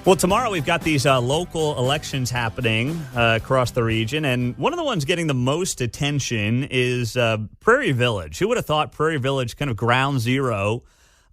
Well, tomorrow we've got these local elections happening across the region, and one of the ones getting the most attention is Prairie Village. Who would have thought Prairie Village kind of ground zero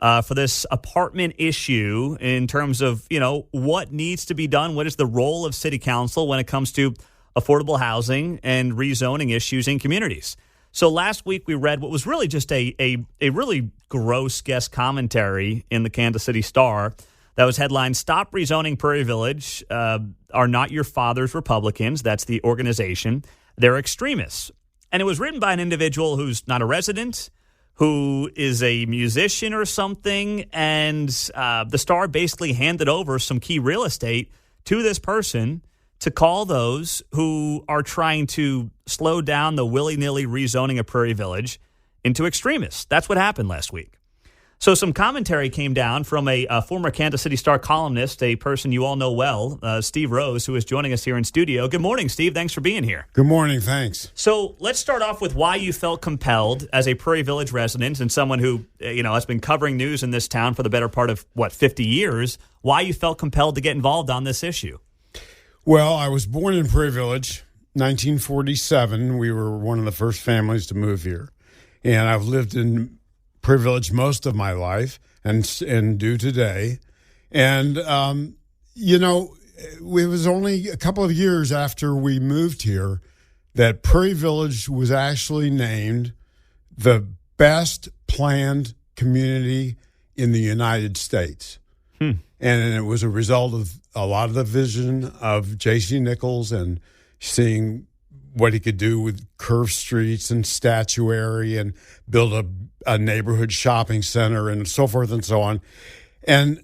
for this apartment issue in terms of, what needs to be done? What is the role of city council when it comes to affordable housing and rezoning issues in communities? So last week we read what was really just a really gross guest commentary in the Kansas City Star that was headlined, "Stop Rezoning Prairie Village are not your father's Republicans." That's the organization. They're extremists. And it was written by an individual who's not a resident, who is a musician or something. And the Star basically handed over some key real estate to this person to call those who are trying to slow down the willy-nilly rezoning of Prairie Village into extremists. That's what happened last week. So some commentary came down from a former Kansas City Star columnist, a person you all know well, Steve Rose, who is joining us here in studio. Good morning, Steve. Thanks for being here. Good morning. Thanks. So let's start off with why you felt compelled as a Prairie Village resident and someone who, has been covering news in this town for the better part of, 50 years, why you felt compelled to get involved on this issue. Well, I was born in Prairie Village, 1947. We were one of the first families to move here. And I've lived in Prairie Village most of my life and do today. And, it was only a couple of years after we moved here that Prairie Village was actually named the best planned community in the United States. And it was a result of a lot of the vision of J.C. Nichols and seeing what he could do with curved streets and statuary and build a neighborhood shopping center and so forth and so on. And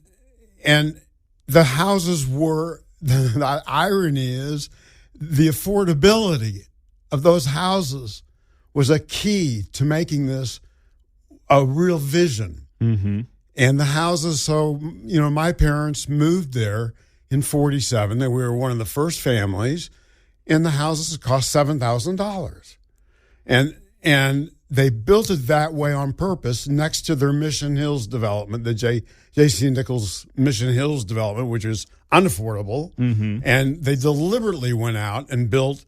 the houses were, the irony is, the affordability of those houses was a key to making this a real vision. Mm-hmm. And the houses, so, my parents moved there in 47. We were one of the first families. And the houses cost $7,000. And they built it that way on purpose next to their Mission Hills development, the J.C. Nichols Mission Hills development, which is unaffordable. Mm-hmm. And they deliberately went out and built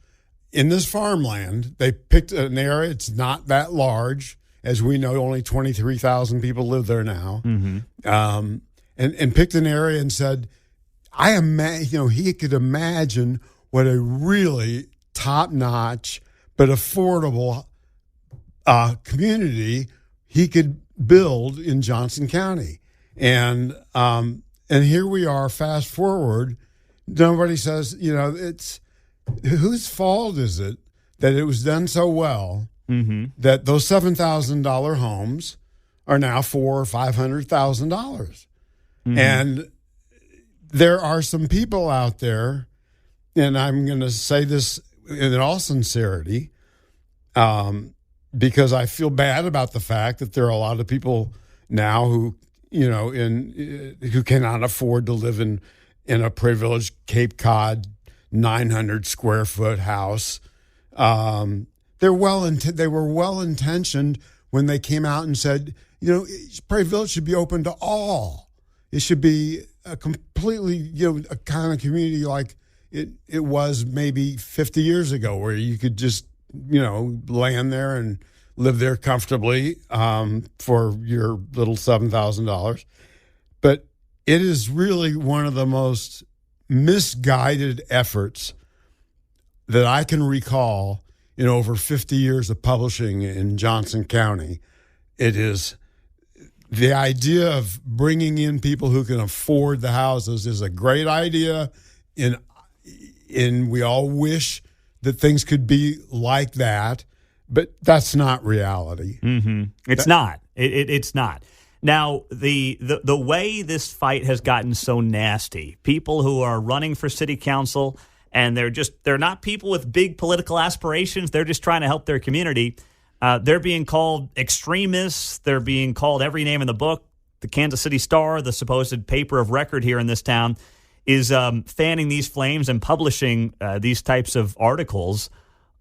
in this farmland. They picked an area. It's not that large. As we know, only 23,000 people live there now. Mm-hmm. And picked an area and said, he could imagine what a really top-notch but affordable community he could build in Johnson County. And here we are, fast forward, nobody says, it's whose fault is it that it was done so well that those $7,000 homes are now $400,000 or $500,000. And there are some people out there, and I'm going to say this in all sincerity, because I feel bad about the fact that there are a lot of people now who, who cannot afford to live in a Prairie Village, Cape Cod, 900 square foot house. They were well intentioned when they came out and said, Prairie Village should be open to all. It should be a completely, a kind of community like it was maybe 50 years ago, where you could just, land there and live there comfortably for your little $7,000. But it is really one of the most misguided efforts that I can recall in over 50 years of publishing in Johnson County. It is the idea of bringing in people who can afford the houses is a great idea, and we all wish that things could be like that, but that's not reality. Mm-hmm. It's not. It's not. Now, the way this fight has gotten so nasty, people who are running for city council, and they're not people with big political aspirations. They're just trying to help their community. They're being called extremists. They're being called every name in the book. The Kansas City Star, the supposed paper of record here in this town, is fanning these flames and publishing these types of articles.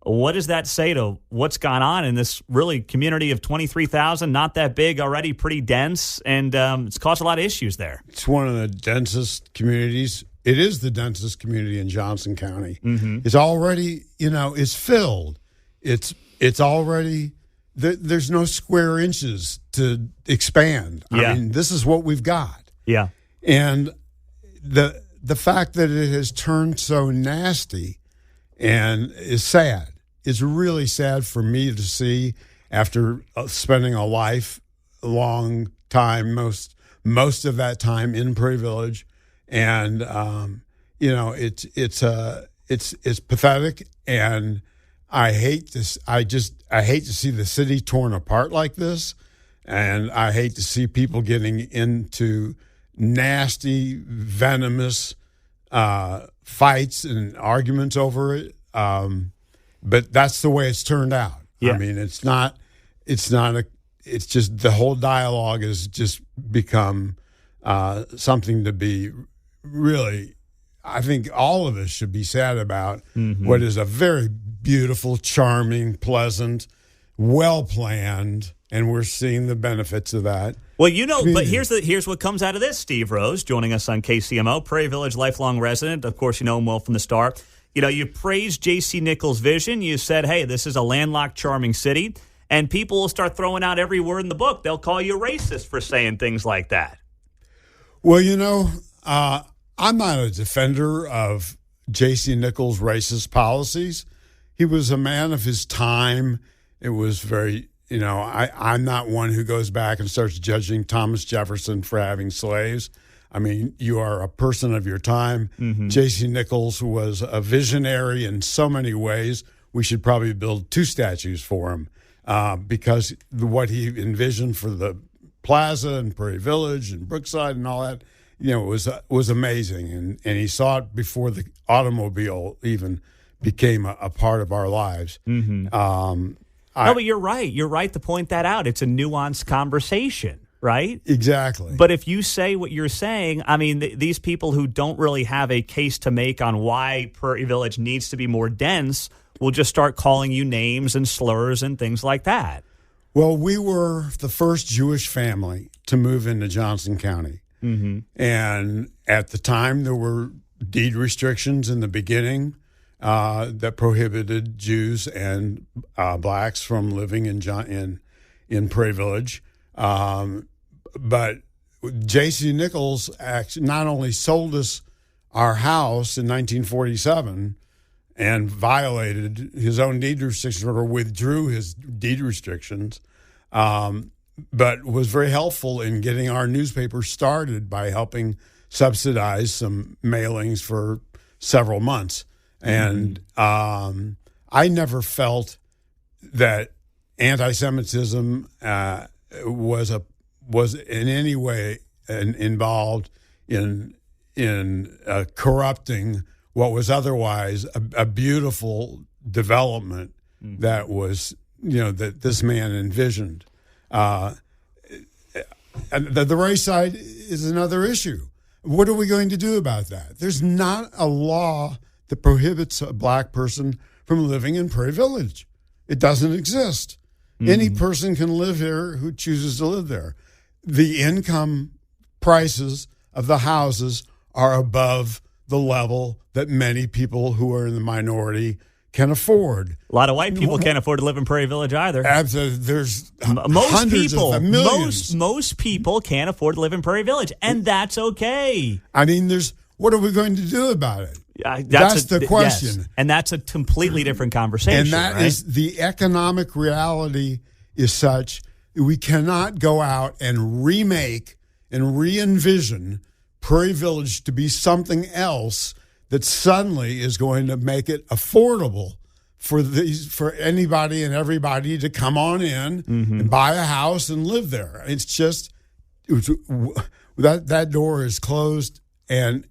What does that say to what's gone on in this really community of 23,000? Not that big already, pretty dense, and it's caused a lot of issues there. It's one of the densest communities. It is the densest community in Johnson County. Mm-hmm. It's already, it's filled. It's already, there's no square inches to expand. Yeah. I mean, this is what we've got. Yeah. And the fact that it has turned so nasty and is sad. It's really sad for me to see after spending a lifelong time, most of that time in Prairie Village, and it's pathetic, and I hate this. I hate to see the city torn apart like this, and I hate to see people getting into nasty, venomous fights and arguments over it. But that's the way it's turned out. Yeah. I mean, it's just the whole dialogue has just become something to be really, I think all of us should be sad about. Mm-hmm. What is a very beautiful, charming, pleasant, well-planned, and we're seeing the benefits of that. Well, but here's what comes out of this. Steve Rose joining us on KCMO, Prairie Village lifelong resident. Of course, you know him well from the Star. You praised J.C. Nichols' vision. You said, hey, this is a landlocked, charming city. And people will start throwing out every word in the book. They'll call you racist for saying things like that. Well, I'm not a defender of J.C. Nichols' racist policies. He was a man of his time. It was very, I'm not one who goes back and starts judging Thomas Jefferson for having slaves. I mean, you are a person of your time. Mm-hmm. J.C. Nichols was a visionary in so many ways. We should probably build 2 statues for him because what he envisioned for the plaza and Prairie Village and Brookside and all that, was amazing. And he saw it before the automobile even became a part of our lives. Mm-hmm. No, but you're right. You're right to point that out. It's a nuanced conversation. Right? Exactly. But if you say what you're saying, I mean, these people who don't really have a case to make on why Prairie Village needs to be more dense will just start calling you names and slurs and things like that. Well, we were the first Jewish family to move into Johnson County. Mm-hmm. And at the time, there were deed restrictions in the beginning that prohibited Jews and blacks from living in Prairie Village. But J.C. Nichols actually not only sold us our house in 1947 and violated his own deed restrictions or withdrew his deed restrictions, but was very helpful in getting our newspaper started by helping subsidize some mailings for several months. Mm-hmm. And I never felt that anti-Semitism was in any way involved in corrupting what was otherwise a beautiful development that was that this man envisioned. And the race side is another issue. What are we going to do about that? There's not a law that prohibits a black person from living in Prairie Village. It doesn't exist. Mm-hmm. Any person can live here who chooses to live there. The income prices of the houses are above the level that many people who are in the minority can afford. A lot of white people can't afford to live in Prairie Village either. Absolutely. There's hundreds of millions. Most people can't afford to live in Prairie Village, and that's okay. I mean, what are we going to do about it? That's the question. Yes. And that's a completely different conversation. And that is the economic reality is such that we cannot go out and remake and re-envision Prairie Village to be something else that suddenly is going to make it affordable for anybody and everybody to come on in and buy a house and live there. It's just that door is closed, and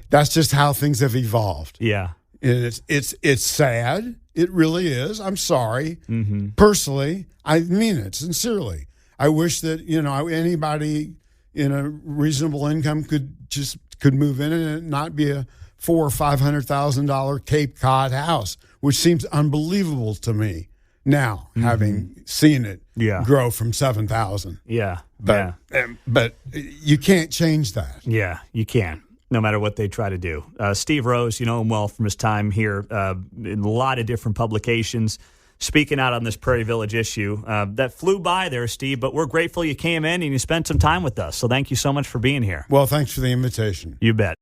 that's just how things have evolved. Yeah, and it's sad. It really is. I'm sorry. Mm-hmm. Personally, I mean it sincerely. I wish that anybody in a reasonable income could move in and it not be a $400,000 or $500,000 Cape Cod house. which seems unbelievable to me now, having seen it grow from 7,000. Yeah. But you can't change that. Yeah, you can, no matter what they try to do. Steve Rose, you know him well from his time here in a lot of different publications, speaking out on this Prairie Village issue. That flew by there, Steve, but we're grateful you came in and you spent some time with us. So thank you so much for being here. Well, thanks for the invitation. You bet.